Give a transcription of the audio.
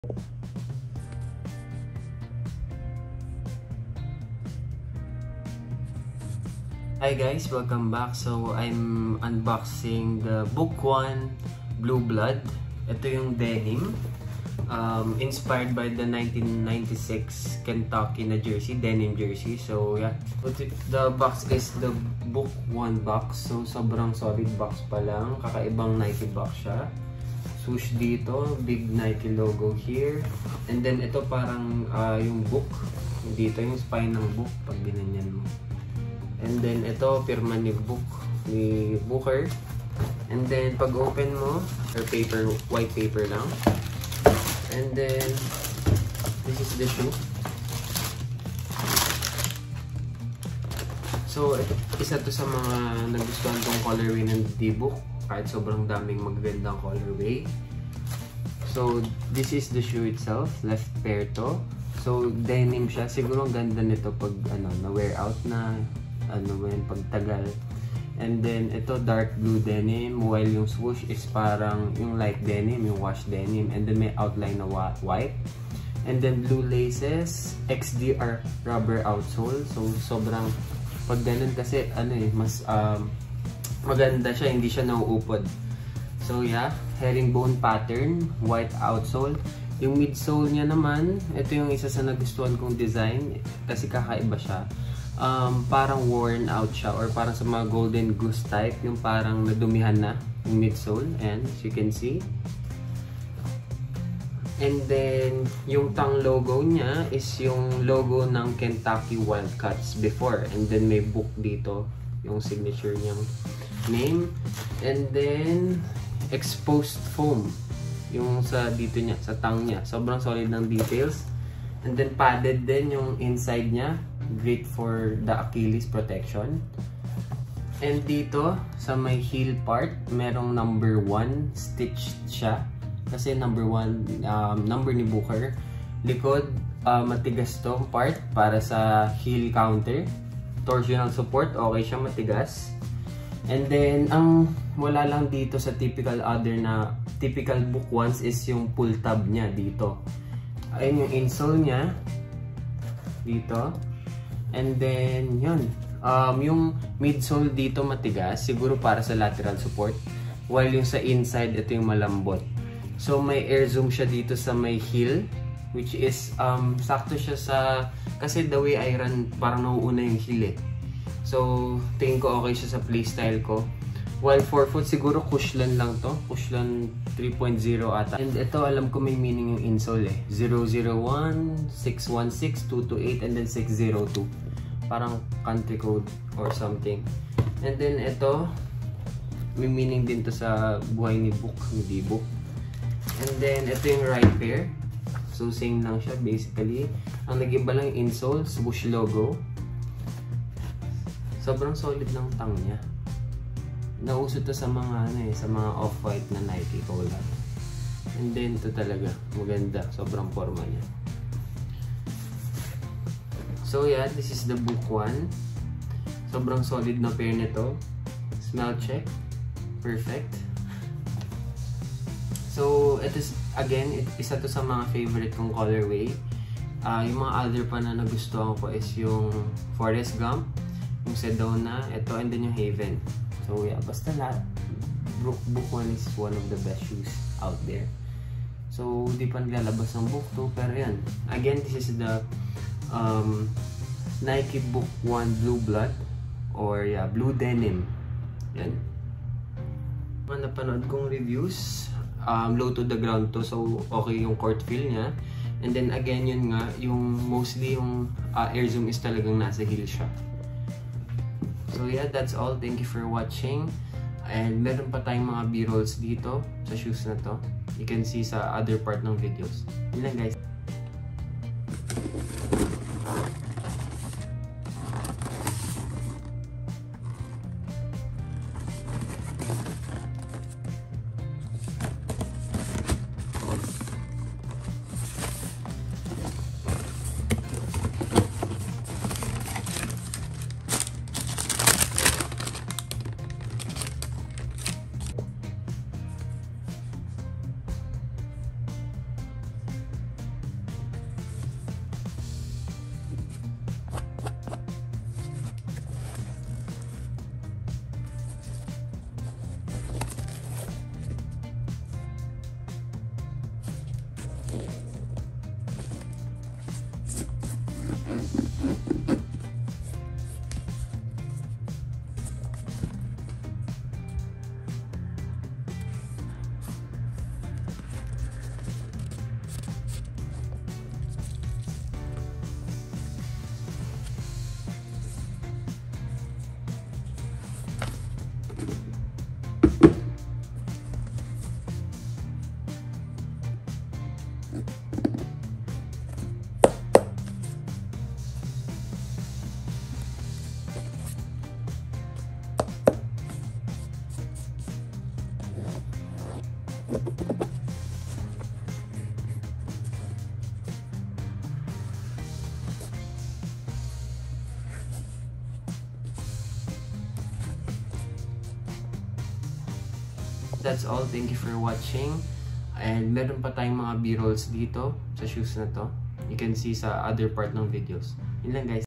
Hi guys, welcome back. So I'm unboxing the Book 1 Blue Blood. Ito yung denim, inspired by the 1996 Kentucky na jersey, denim jersey. So yeah, the box is the Book 1 box. So sobrang solid box pa lang, kakaibang Nike box siya. Swoosh dito, big Nike logo here. And then ito parang yung book, dito yung spine ng book pag binanyan mo. And then ito pirma ni Booker. And then pag open mo, or paper, white paper lang. And then this is the shoe. So ito, isa to sa mga nagustuhan kong colorway ng D-Book, kahit sobrang daming magagandang colorway. So this is the shoe itself, left pair to. So denim siya, siguro ang ganda nito pag na-wear out na pagtagal. And then ito dark blue denim, while yung swoosh is parang yung light denim, yung wash denim, and then may outline na white. And then blue laces, XDR rubber outsole. So sobrang pag ganun kasi mas maganda siya, hindi siya nauupod. So yeah, herringbone pattern, white outsole. Yung midsole niya naman, ito yung isa sa nagustuhan kong design kasi kakaiba siya. Parang worn out siya, or parang sa mga golden goose type, yung parang nadumihan na yung midsole, and as you can see. And then yung tongue logo niya is yung logo ng Kentucky Wildcats before, and then may book dito, yung signature niyang name. And then exposed foam yung sa dito niya, sa tongue niya, sobrang solid ng details. And then padded din yung inside niya, great for the Achilles protection. And dito sa may heel part, merong number 1 stitched siya kasi number 1 number ni Booker. Likod, matigas tong part para sa heel counter. Torsional support, okay siya, matigas. And then ang wala lang dito sa typical Book 1s is yung pull tab niya dito. Ayun yung insole niya dito. And then yun, yung midsole dito matigas, siguro para sa lateral support, while yung sa inside ito yung malambot. So may air zoom siya dito sa may heel, which is sakto siya sa, kasi the way I run parang nauuna yung heel eh. So tingin ko okay siya sa playstyle ko. While 4 foot, siguro Cushlan lang to. Cushlan 3.0 ata. And ito, alam ko may meaning yung insole eh. 001, 616, 228, and then 602. Parang country code or something. And then ito, may meaning din to sa buhay ni D-Book. And then ito yung right pair. So same lang siya basically. Ang nag-iba lang yung insole, swoosh logo. Sobrang solid ng tongue niya. Nauso to sa mga sa mga off-white na Nike collab. And then ito talaga, maganda, sobrang forma niya. So yeah, this is the Book 1. Sobrang solid na pair nito. Smell check, perfect. So ito again, isa to sa mga favorite kong colorway. Yung mga other pa na nagustuhan ko is yung Forrest Gump, yung Sedona, ito, and then yung Haven. So yeah, basta Book 1 is one of the best shoes out there. So di pa nilalabas ng Book 2, pero yan. Again, this is the Nike Book 1 Blue Blood, or yeah, Blue Denim. Yan. Napanood kong reviews, low to the ground to, so okay yung court feel niya. And then again, yun nga, yung mostly yung air zoom is talagang nasa heel siya. So yeah, that's all. Thank you for watching. And meron pa tayong mga B-rolls dito sa shoes na to. You can see sa other part ng videos. Yun lang guys. that's all. Thank you for watching. And meron pa tayong mga b-rolls dito sa shoes na to. You can see sa other part ng videos. Yun lang guys.